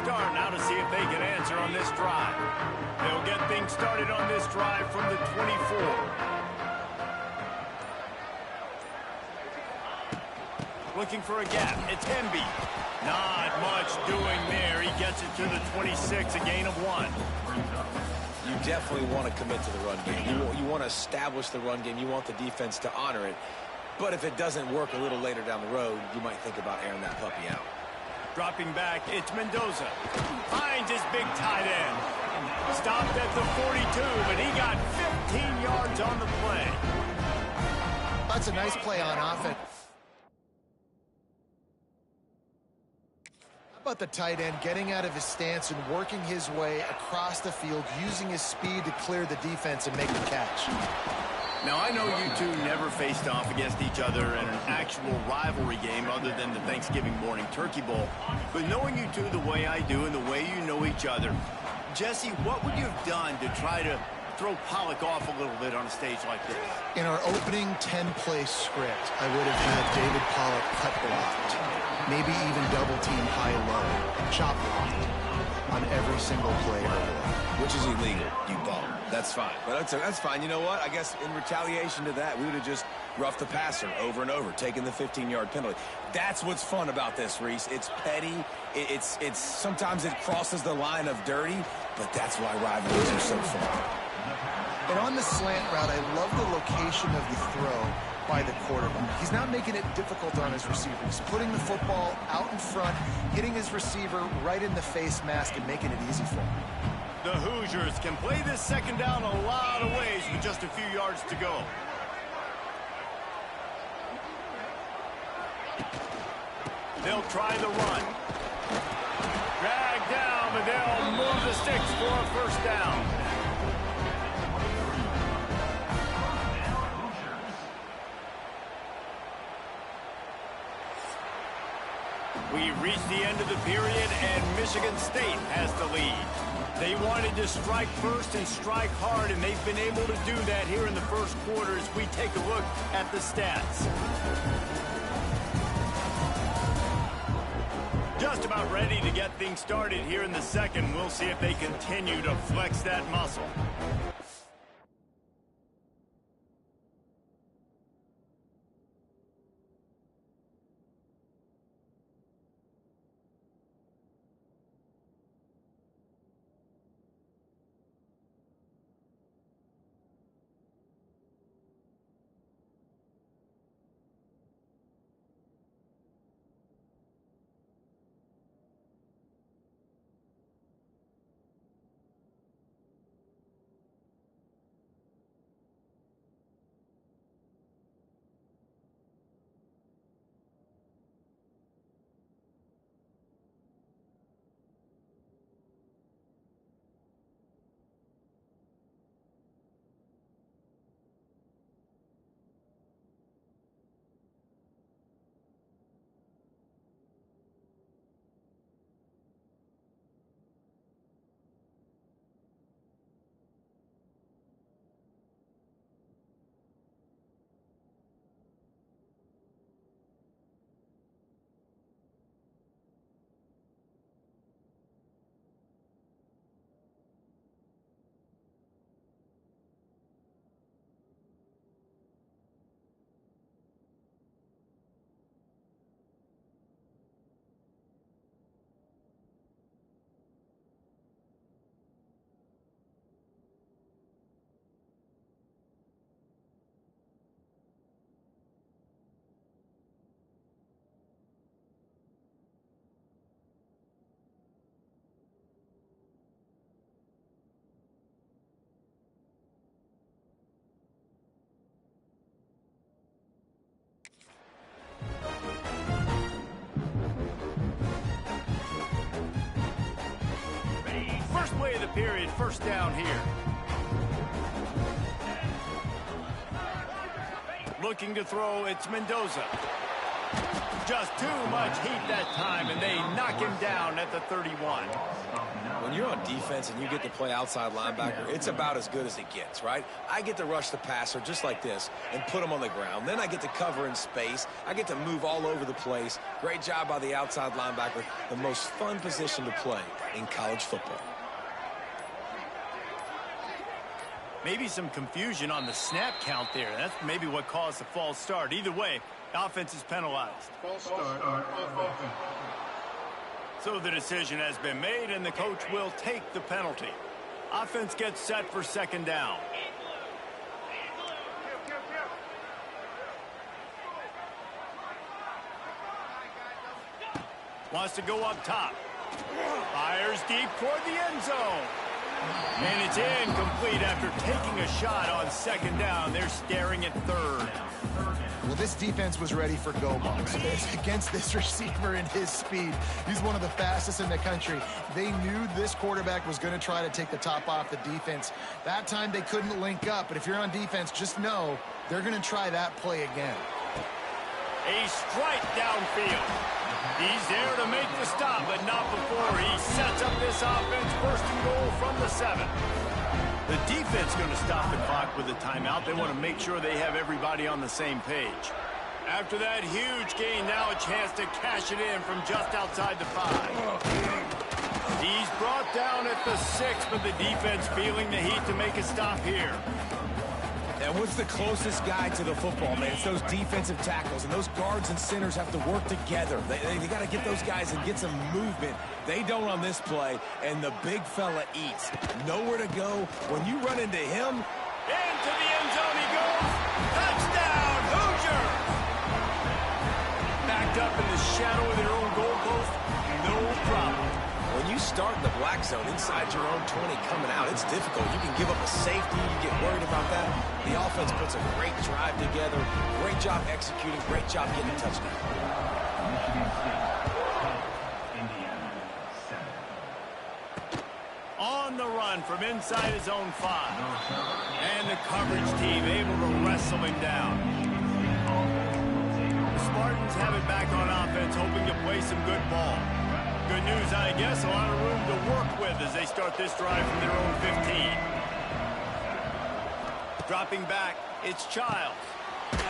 start. Now to see if they can answer on this drive. They'll get things started on this drive from the 24. Looking for a gap. It's Hemby. Not much doing there. He gets it to the 26, a gain of 1. You definitely want to commit to the run game. You want to establish the run game. You want the defense to honor it. But if it doesn't work a little later down the road, you might think about airing that puppy out. Dropping back, it's Mendoza. Finds his big tight end. Stopped at the 42, but he got 15 yards on the play. That's a nice play on offense. How about the tight end getting out of his stance and working his way across the field, using his speed to clear the defense and make the catch? Now, I know you two never faced off against each other in an actual rivalry game other than the Thanksgiving morning Turkey Bowl. But knowing you two the way I do and the way you know each other, Jesse, what would you have done to try to throw Pollock off a little bit on a stage like this? In our opening 10-play script, I would have had David Pollock cut blocked, maybe even double-team high-low, chop blocked on every single play early. Which is illegal, you bum. That's fine. But that's fine. You know what? I guess in retaliation to that, we would have just roughed the passer over and over, taking the 15-yard penalty. That's what's fun about this, Reese. It's petty. It's sometimes it crosses the line of dirty, but that's why rivalries are so fun. And on the slant route, I love the location of the throw by the quarterback. He's not making it difficult on his receiver. He's putting the football out in front, hitting his receiver right in the face mask and making it easy for him. The Hoosiers can play this second down a lot of ways with just a few yards to go. They'll try the run. Drag down, but they'll move the sticks for a first down. We've reached the end of the period, and Michigan State has the lead. They wanted to strike first and strike hard, and they've been able to do that here in the first quarter as we take a look at the stats. Just about ready to get things started here in the second. We'll see if they continue to flex that muscle. First play of the period, first down here. Looking to throw, it's Mendoza. Just too much heat that time, and they knock him down at the 31. When you're on defense and you get to play outside linebacker, it's about as good as it gets, right? I get to rush the passer just like this and put him on the ground. Then I get to cover in space. I get to move all over the place. Great job by the outside linebacker. The most fun position to play in college football. Maybe some confusion on the snap count there. That's maybe what caused the false start. Either way, offense is penalized. False start. So the decision has been made, and the coach will take the penalty. Offense gets set for second down. Wants to go up top. Fires deep toward the end zone. And it's incomplete after taking a shot on second down. They're staring at third. Well, this defense was ready for go balls. Against this receiver and his speed, he's one of the fastest in the country. They knew this quarterback was going to try to take the top off the defense. That time they couldn't link up, but if you're on defense, just know they're going to try that play again. A strike downfield. He's there to make the stop, but not before he sets up this offense. First and goal from the 7. The defense going to stop the clock with a timeout. They want to make sure they have everybody on the same page. After that huge gain, now a chance to cash it in from just outside the 5. He's brought down at the 6, but the defense feeling the heat to make a stop here. And what's the closest guy to the football, man? It's those defensive tackles, and those guards and centers have to work together. They got to get those guys and get some movement. They don't on this play, and the big fella eats. Nowhere to go. When you run into him, into the end zone he goes. Touchdown, Hoosier! Backed up in the shadow of their own goalpost, no problem. when you start in the black zone inside your own 20 coming out, it's difficult. You can give up a safety. You get worried about that. The offense puts a great drive together. Great job executing. Great job getting a touchdown. On the run from inside his own 5. And the coverage team able to wrestle him down. The Spartans have it back on offense, hoping to play some good ball. Good news, I guess, a lot of room to work with as they start this drive from their own 15. Dropping back, it's Childs.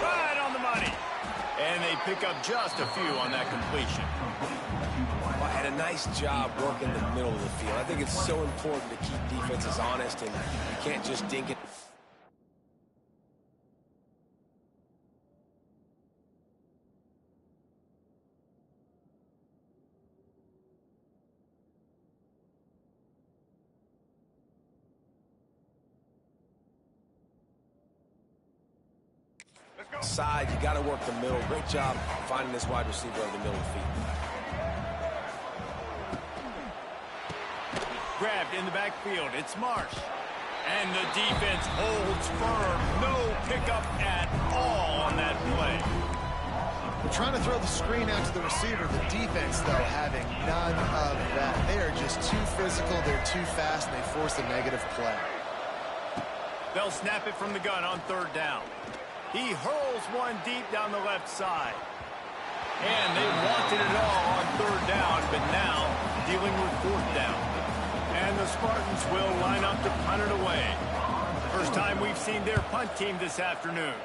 Right on the money. And they pick up just a few on that completion. Well, had a nice job working the middle of the field. I think it's so important to keep defenses honest, and you can't just dink it. Side, you got to work the middle. Great job finding this wide receiver over the middle of the field. Grabbed in the backfield, it's Marsh. And the defense holds firm. No pickup at all on that play. We're trying to throw the screen out to the receiver. The defense, though, having none of that. They are just too physical, they're too fast, and they force a negative play. They'll snap it from the gun on 3rd down. He hurls one deep down the left side. And they wanted it all on 3rd down, but now dealing with 4th down. And the Spartans will line up to punt it away. First time we've seen their punt team this afternoon.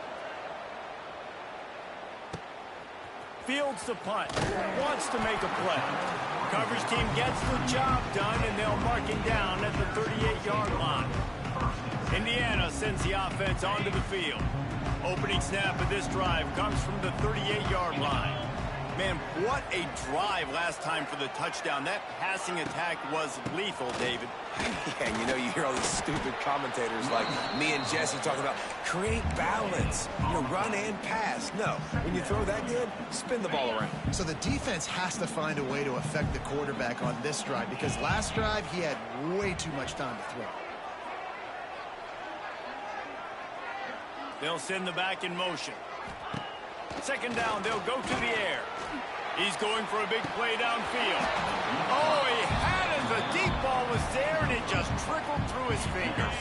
Fields the punt. Wants to make a play. Coverage team gets the job done, and they'll mark him down at the 38-yard line. Indiana sends the offense onto the field. Opening snap of this drive comes from the 38-yard line. Man, what a drive last time for the touchdown. That passing attack was lethal, David. Yeah, you know, you hear all these stupid commentators like me and Jesse talking about create balance, you know, run and pass. No, when you throw that good, spin the ball around. So the defense has to find a way to affect the quarterback on this drive, because last drive he had way too much time to throw. They'll send the back in motion. 2nd down, they'll go to the air. He's going for a big play downfield. Oh, he had it. The deep ball was there, and it just trickled through his fingers.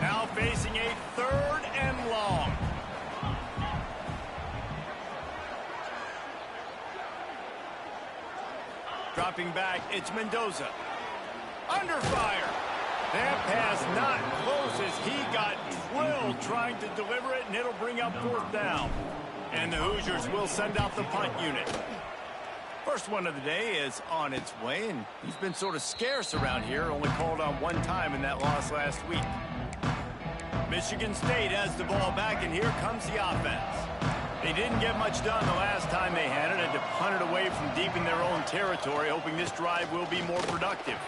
Now facing a 3rd and long. Dropping back, it's Mendoza. Under fire. That pass not close as he got drilled trying to deliver it, and it'll bring up 4th down. And the Hoosiers will send out the punt unit. First one of the day is on its way, and he's been sort of scarce around here, only called on 1 time in that loss last week. Michigan State has the ball back, and here comes the offense. They didn't get much done the last time they had it to punt it away from deep in their own territory, hoping this drive will be more productive.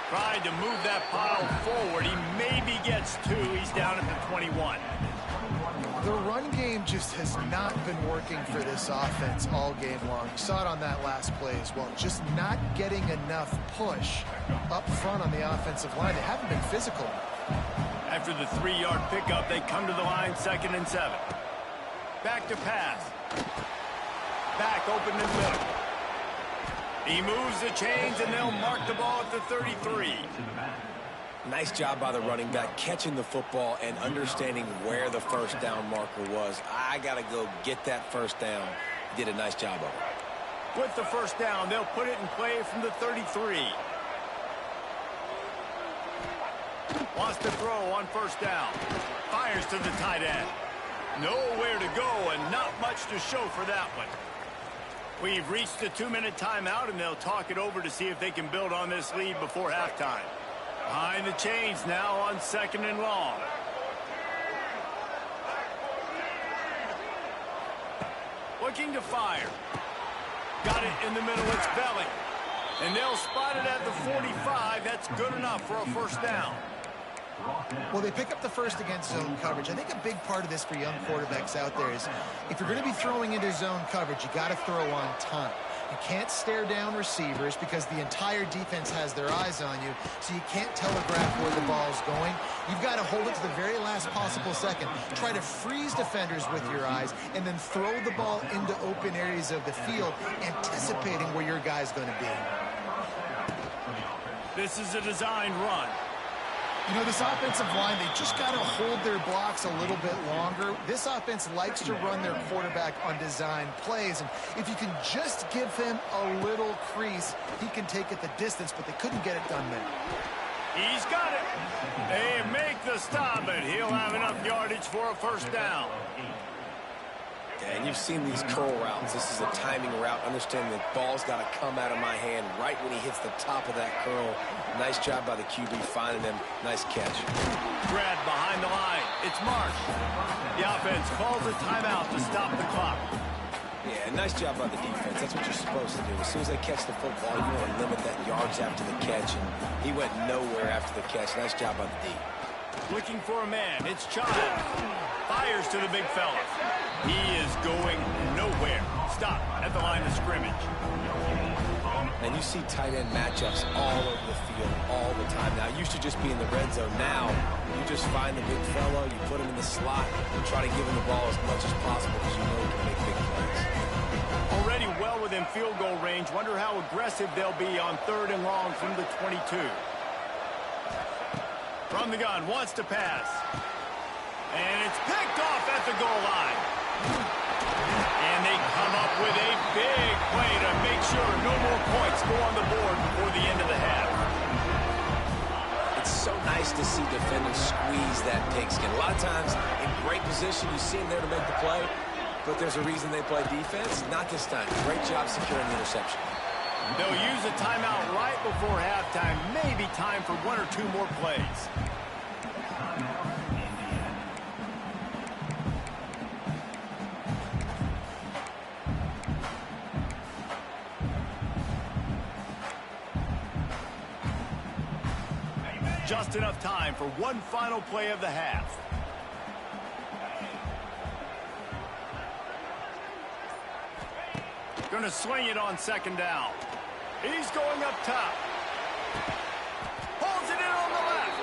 Tried to move that pile forward. He maybe gets 2. He's down at the 21. The run game just has not been working for this offense all game long. You saw it on that last play as well. Just not getting enough push up front on the offensive line. They haven't been physical. After the 3-yard pickup, they come to the line 2nd and 7. Back to pass. Back open in the middle. He moves the chains, and they'll mark the ball at the 33. Nice job by the running back, catching the football and understanding where the first down marker was. I got to go get that first down. Did a nice job of it. With the first down, they'll put it in play from the 33. Wants to throw on first down. Fires to the tight end. Nowhere to go and not much to show for that one. We've reached the 2-minute timeout, and they'll talk it over to see if they can build on this lead before halftime. Behind the chains now on 2nd and long. Looking to fire. Got it in the middle. It's Belly. And they'll spot it at the 45. That's good enough for a first down. Well, they pick up the first against zone coverage. I think a big part of this for young quarterbacks out there is if you're going to be throwing into zone coverage, you got to throw on time. You can't stare down receivers because the entire defense has their eyes on you, so you can't telegraph where the ball's going. You've got to hold it to the very last possible second. Try to freeze defenders with your eyes and then throw the ball into open areas of the field, anticipating where your guy's going to be. This is a designed run. You know, this offensive line, they just got to hold their blocks a little bit longer. This offense likes to run their quarterback on design plays, and if you can just give him a little crease, he can take it the distance, but they couldn't get it done there. He's got it. They make the stop, and he'll have enough yardage for a first down. And you've seen these curl routes. This is a timing route. Understanding the ball's got to come out of my hand right when he hits the top of that curl. Nice job by the QB finding him. Nice catch. Brad behind the line. It's Marsh. The offense calls a timeout to stop the clock. Yeah, nice job by the defense. That's what you're supposed to do. As soon as they catch the football, you want to limit that yards after the catch. And he went nowhere after the catch. Nice job by the D. Looking for a man. It's Child. Fires to the big fella. He is going nowhere. Stop at the line of scrimmage. And you see tight end matchups all over the field all the time. Now, it used to just be in the red zone. Now, you just find the big fellow, you put him in the slot, and try to give him the ball as much as possible because you know he can make big plays. Already well within field goal range. Wonder how aggressive they'll be on 3rd and long from the 22. From the gun, wants to pass. And it's picked off at the goal line. And they come up with a big play to make sure no more points go on the board before the end of the half. It's so nice to see defenders squeeze that pigskin. A lot of times, in great position, you see them there to make the play, but there's a reason they play defense. Not this time. Great job securing the interception. They'll use a timeout right before halftime. Maybe time for 1 or 2 more plays. Just enough time for one final play of the half. Gonna swing it on 2nd down. He's going up top. Holds it in on the left.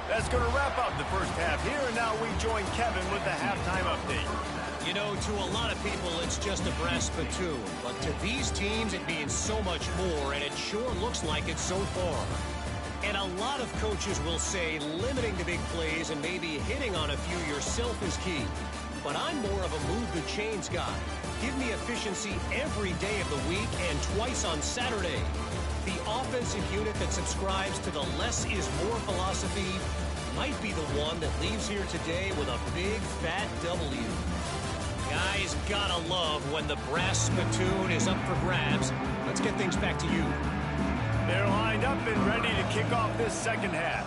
That's gonna wrap up the first half here, and now we join Kevin with the halftime update. You know, to a lot of people, it's just a brass spittoon. But to these teams, it means so much more, and it sure looks like it so far. And a lot of coaches will say limiting the big plays and maybe hitting on a few yourself is key. But I'm more of a move the chains guy. Give me efficiency every day of the week and twice on Saturday. The offensive unit that subscribes to the less is more philosophy might be the one that leaves here today with a big fat W. Guys gotta love when the brass spittoon is up for grabs. Let's get things back to you. They're lined up and ready to kick off this second half.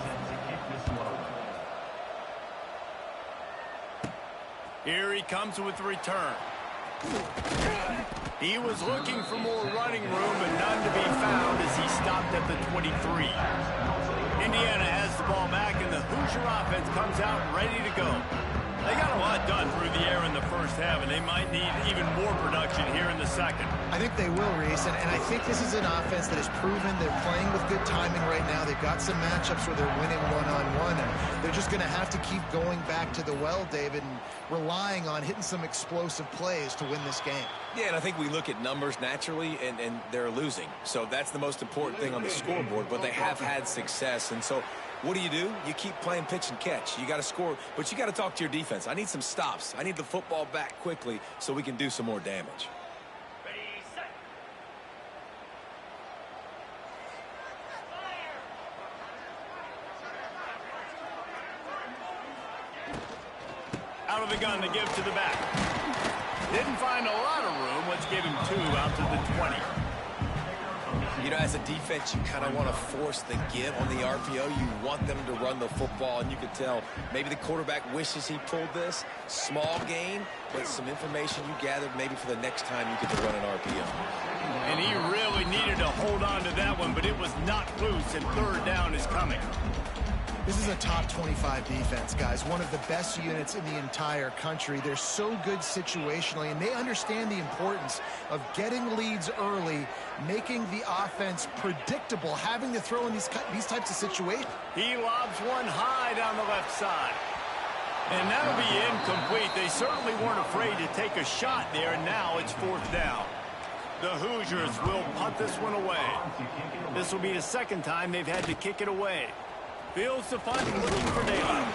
Here he comes with the return. He was looking for more running room, but none to be found as he stopped at the 23. Indiana has the ball back, and the Hoosier offense comes out ready to go. They got a lot done through the air in the first half, and they might need even more production here in the second. I think they will, Reese, and I think this is an offense that has proven they're playing with good timing right now. They've got some matchups where they're winning one-on-one, and they're just going to have to keep going back to the well, David, and relying on hitting some explosive plays to win this game. Yeah, and I think we look at numbers naturally, and they're losing. So that's the most important thing on the scoreboard, but they have had success. And so what do? You keep playing pitch and catch. You got to score, but you got to talk to your defense. I need some stops. I need the football back quickly so we can do some more damage. Out of the gun to give to the back. Didn't find a lot of room. Let's give him 2 out to the 20. You know, as a defense, you kind of want to force the give on the RPO. You want them to run the football, and you could tell maybe the quarterback wishes he pulled this. Small gain, but some information you gathered maybe for the next time you get to run an RPO. And he really needed to hold on to that one, but it was not loose, and third down is coming. This is a top 25 defense, guys. One of the best units in the entire country. They're so good situationally, and they understand the importance of getting leads early, making the offense predictable, having to throw in these types of situations. He lobs one high down the left side. And that'll be incomplete. They certainly weren't afraid to take a shot there, and now it's 4th down. The Hoosiers will punt this one away. This will be the second time they've had to kick it away. Fields the punt, looking for daylight.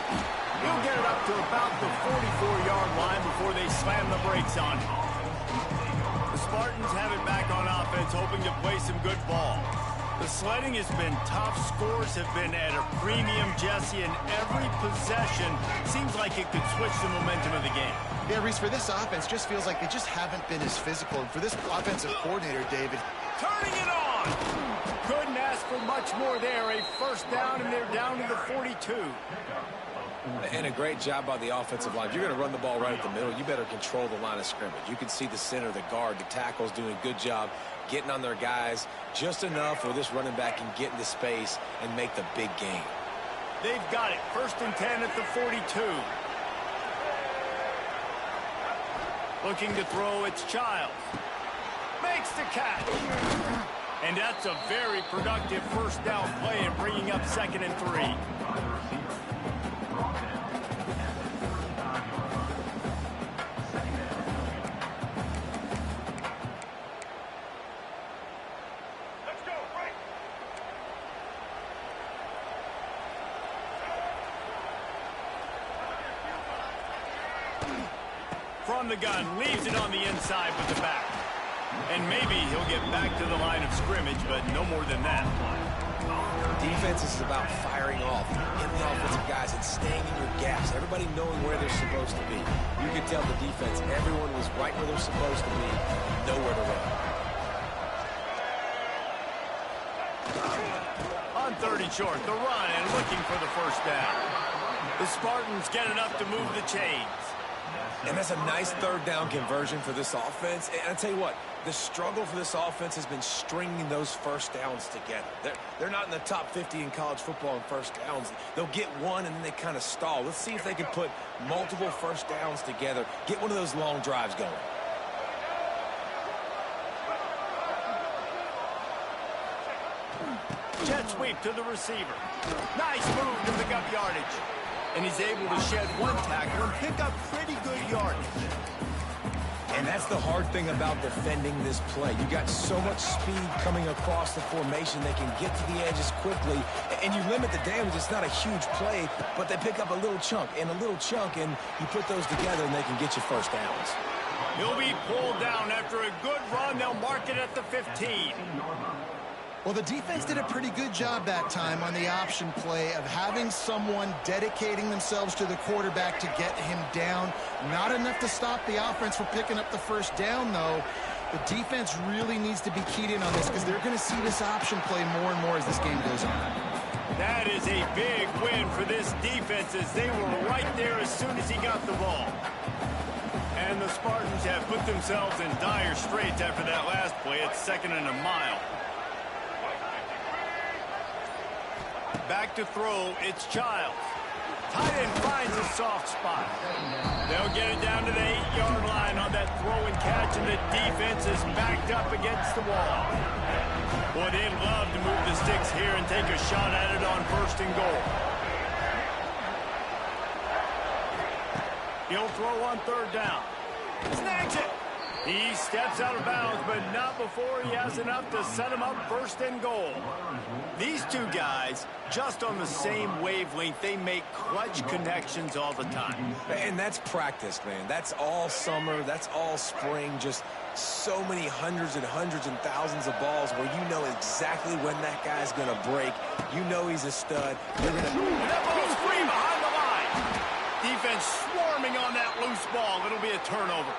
He'll get it up to about the 44-yard line before they slam the brakes on him. The Spartans have it back on offense, hoping to play some good ball. The sledding has been tough. Scores have been at a premium, Jesse, and every possession seems like it could switch the momentum of the game. Yeah, Reese, for this offense, just feels like they just haven't been as physical. And for this offensive coordinator, David, turning it on! Couldn't ask for much more there. A first down, and they're down to the 42. And a great job by the offensive line. If you're going to run the ball right at the middle, you better control the line of scrimmage. You can see the center, the guard, the tackles doing a good job getting on their guys just enough where this running back can get into space and make the big game. They've got it. 1st and 10 at the 42. Looking to throw, it's Childs. Makes the catch. And that's a very productive first down play and bringing up 2nd and 3. From the gun, leaves it on the inside with the back. And maybe he'll get back to the line of scrimmage, but no more than that. Defense is about firing off, hitting the offensive guys, and staying in your gaps. Everybody knowing where they're supposed to be. You can tell the defense, everyone was right where they're supposed to be, nowhere to run. On 30 short, the run and looking for the first down. The Spartans get it up to move the chains. And that's a nice 3rd down conversion for this offense. And I tell you what, the struggle for this offense has been stringing those first downs together. They're not in the top 50 in college football in first downs. They'll get one and then they kind of stall. Let's see if they can put multiple first downs together, get one of those long drives going. Jet sweep to the receiver. Nice move to pick up yardage. And he's able to shed one tackle and pick up pretty good yardage. And that's the hard thing about defending this play. You got so much speed coming across the formation. They can get to the edges quickly, and you limit the damage. It's not a huge play, but they pick up a little chunk and a little chunk, and you put those together, and they can get you first downs. He'll be pulled down after a good run. They'll mark it at the 15. Well, the defense did a pretty good job that time on the option play of having someone dedicating themselves to the quarterback to get him down. Not enough to stop the offense from picking up the first down, though. The defense really needs to be keyed in on this because they're going to see this option play more and more as this game goes on. That is a big win for this defense as they were right there as soon as he got the ball. And the Spartans have put themselves in dire straits after that last play. It's 2nd and a mile. Back to throw, it's Childs. Tight end finds a soft spot. They'll get it down to the 8-yard line on that throw and catch, and the defense is backed up against the wall. Boy, they'd love to move the sticks here and take a shot at it on 1st and goal. He'll throw on 3rd down. Snags it. He steps out of bounds, but not before he has enough to set him up 1st and goal. These two guys, just on the same wavelength, they make clutch connections all the time. And that's practice, man. That's all summer. That's all spring. Just so many hundreds and thousands of balls where you know exactly when that guy's going to break. You know he's a stud. You're going to... And that ball's free behind the line. Defense swarming on that loose ball. It'll be a turnover.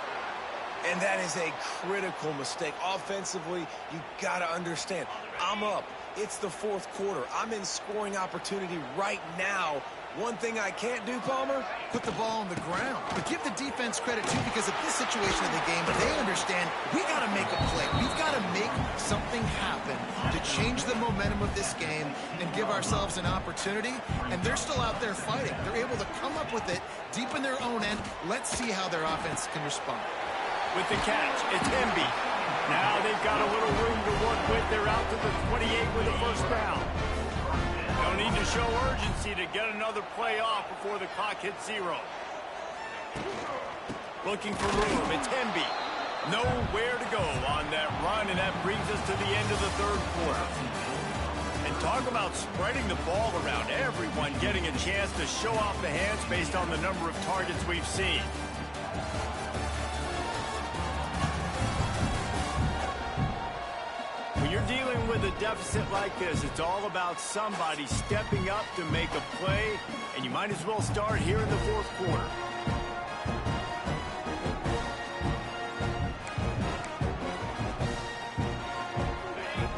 And that is a critical mistake. Offensively, you got to understand, I'm up. It's the 4th quarter. I'm in scoring opportunity right now. One thing I can't do, Palmer? Put the ball on the ground. But give the defense credit, too, because at this situation of the game, they understand we got to make a play. We've got to make something happen to change the momentum of this game and give ourselves an opportunity. And they're still out there fighting. They're able to come up with it deep in their own end. Let's see how their offense can respond. With the catch, it's Emby. Now they've got a little room to work with. They're out to the 28 with a 1st down. They'll need to show urgency to get another play off before the clock hits 0. Looking for room, it's Emby. Nowhere to go on that run, and that brings us to the end of the 3rd quarter. And talk about spreading the ball around. Everyone getting a chance to show off the hands based on the number of targets we've seen. When you're dealing with a deficit like this, it's all about somebody stepping up to make a play, and you might as well start here in the 4th quarter.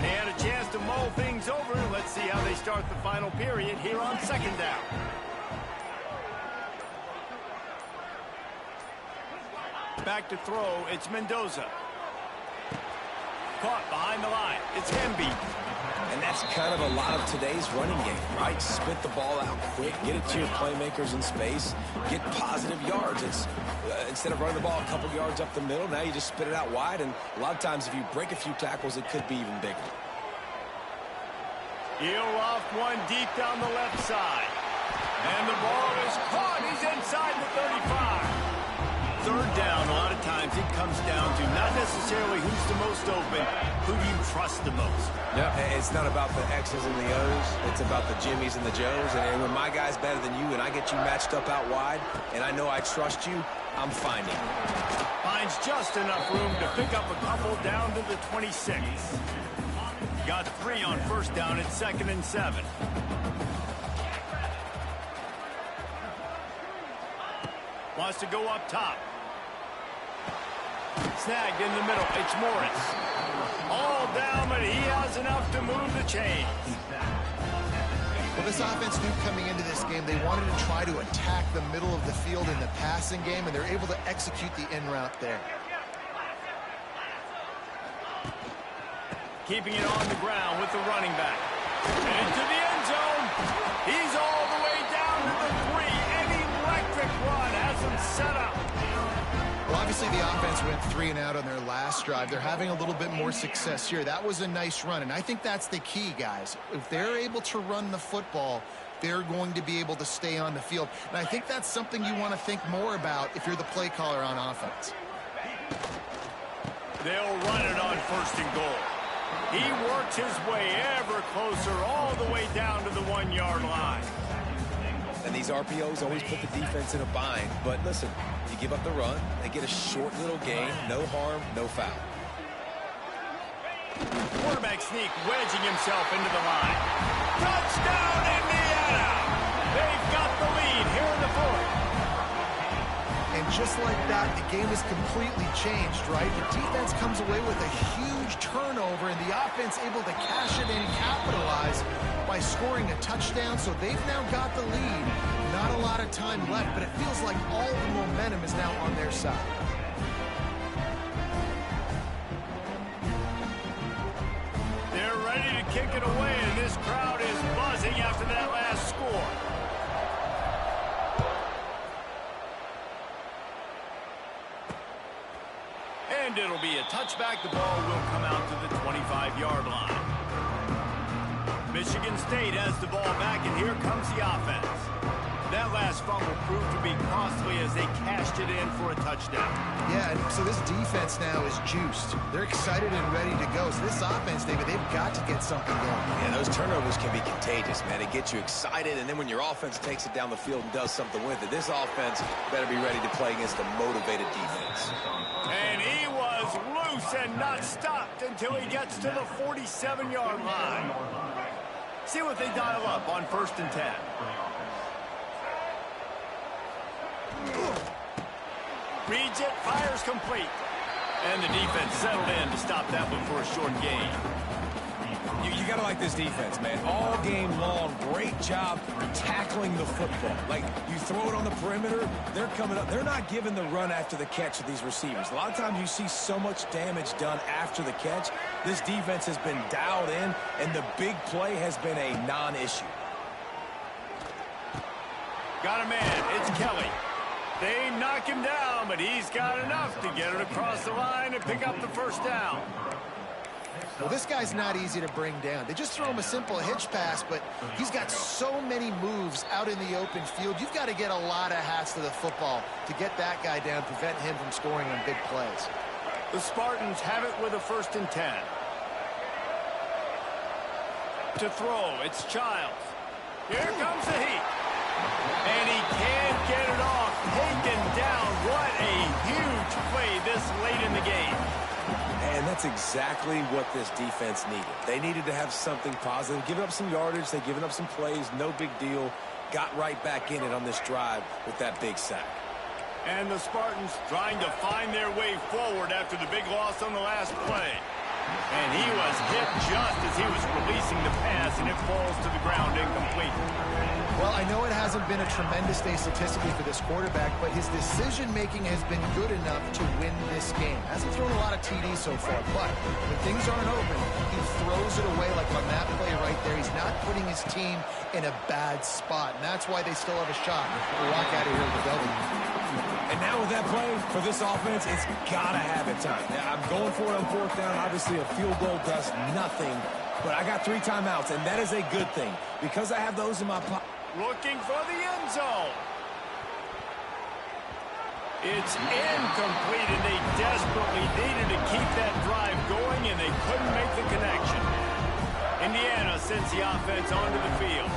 They had a chance to mull things over. Let's see how they start the final period here on 2nd down. Back to throw, it's Mendoza. Caught behind the line. It's Emby. And that's kind of a lot of today's running game, right? Spit the ball out quick, get it to your playmakers in space, get positive yards. It's instead of running the ball a couple yards up the middle, now you just spit it out wide, and a lot of times if you break a few tackles, it could be even bigger. He'll loft one deep down the left side. And the ball is caught. He's inside the 35. 3rd down, a lot of times it comes down to not necessarily who's the most open, who do you trust the most. Yeah, it's not about the X's and the O's. It's about the Jimmys and the Joes. And when my guy's better than you and I get you matched up out wide and I know I trust you, I'm finding you. Finds just enough room to pick up a couple down to the 26. Got 3 on 1st down. It's 2nd and 7. Wants to go up top. Snagged in the middle. It's Morris. All down, but he has enough to move the chains. Well, this offense knew coming into this game they wanted to try to attack the middle of the field in the passing game, and they're able to execute the in route there. Keeping it on the ground with the running back. Into the end zone. He's all the way down to the 3. An electric run has him set up. Well, obviously the offense went 3 and out on their last drive. They're having a little bit more success here. That was a nice run, and I think that's the key, guys. If they're able to run the football, they're going to be able to stay on the field. And I think that's something you want to think more about if you're the play caller on offense. They'll run it on 1st and goal. He works his way ever closer all the way down to the 1-yard line. And these RPOs always put the defense in a bind. But listen, you give up the run, they get a short little gain, no harm, no foul. Quarterback sneak wedging himself into the line. Touchdown, Indiana! They've got the lead here in the 4th. And just like that, the game is completely changed, right? The defense comes away with a huge turnover, and the offense able to cash it in, capitalize by scoring a touchdown. So they've now got the lead. Not a lot of time left, but it feels like all the momentum is now on their side. They're ready to kick it away, and this crowd is buzzing after that last score. And it'll be a touchback. The ball will come out to the 25-yard line. Michigan State has the ball back, and here comes the offense. That last fumble proved to be costly as they cashed it in for a touchdown. Yeah, and so this defense now is juiced. They're excited and ready to go. So this offense, David, they've got to get something going. Yeah, those turnovers can be contagious, man. It gets you excited, and then when your offense takes it down the field and does something with it, this offense better be ready to play against a motivated defense. And he was loose and not stopped until he gets to the 47-yard line. See what they dial up on 1st and 10. Reads it, fires complete. And the defense settled in to stop that one for a short gain. You got to like this defense, man. All game long, great job tackling the football. Like, you throw it on the perimeter, they're coming up. They're not giving the run after the catch of these receivers. A lot of times you see so much damage done after the catch. This defense has been dialed in, and the big play has been a non-issue. Got a man. It's Kelly. They knock him down, but he's got enough to get it across the line and pick up the 1st down. Well, this guy's not easy to bring down. They just throw him a simple hitch pass, but he's got so many moves out in the open field. You've got to get a lot of hats to the football to get that guy down, prevent him from scoring on big plays. The Spartans have it with a 1st and 10. To throw, it's Childs. Here comes the heat. And he can't get it off. Taken down. What a huge play this late in the game. And that's exactly what this defense needed. They needed to have something positive. Giving up some yardage, they've given up some plays, no big deal. Got right back in it on this drive with that big sack. And the Spartans trying to find their way forward after the big loss on the last play. And he was hit just as he was releasing the pass, and it falls to the ground incomplete. Well, I know it hasn't been a tremendous day statistically for this quarterback, but his decision-making has been good enough to win this game. Hasn't thrown a lot of TDs so far, but when things aren't open, he throws it away like on that play right there. He's not putting his team in a bad spot, and that's why they still have a shot to walk out of here with the W. And now with that play for this offense, it's got to have its time. Now, I'm going for it on 4th down. Obviously, a field goal does nothing, but I got 3 timeouts, and that is a good thing because I have those in my pocket. Looking for the end zone. It's incomplete, and they desperately needed to keep that drive going, and they couldn't make the connection. Indiana sends the offense onto the field.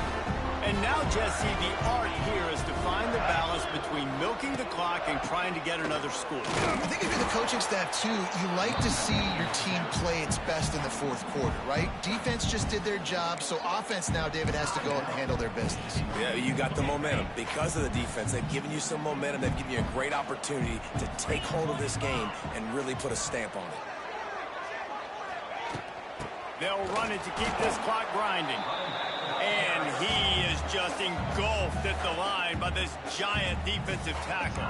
And now, Jesse, the art here is to find the balance between milking the clock and trying to get another score. I think if you're the coaching staff, too, you like to see your team play its best in the 4th quarter, right? Defense just did their job, so offense now, David, has to go out and handle their business. Yeah, you got the momentum. Because of the defense, they've given you some momentum. They've given you a great opportunity to take hold of this game and really put a stamp on it. They'll run it to keep this clock grinding. And he is just engulfed at the line by this giant defensive tackle.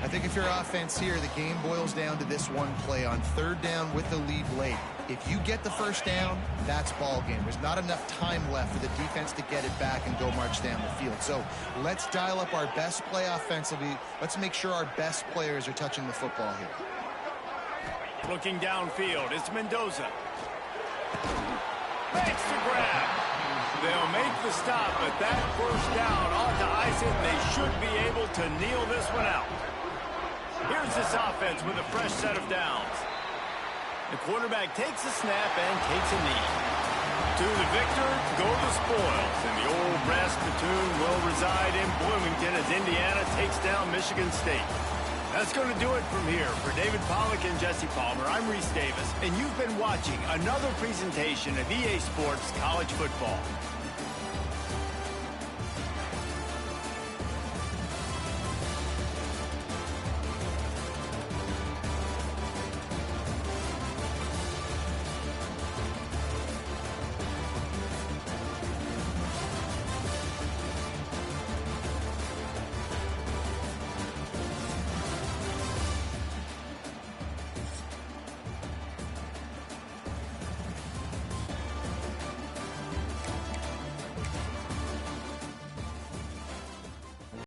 I think if you're offense here, the game boils down to this one play on 3rd down with the lead late. If you get the 1st down, that's ball game. There's not enough time left for the defense to get it back and go march down the field. So let's dial up our best play offensively. Let's make sure our best players are touching the football here. Looking downfield, it's Mendoza. Makes the grab. They'll make the stop, but that 1st down ought to ice it. They should be able to kneel this one out. Here's this offense with a fresh set of downs. The quarterback takes a snap and takes a knee. To the victor go the spoils, and the old brass platoon will reside in Bloomington as Indiana takes down Michigan State. That's going to do it from here. For David Pollack and Jesse Palmer, I'm Reese Davis, and you've been watching another presentation of EA Sports College Football.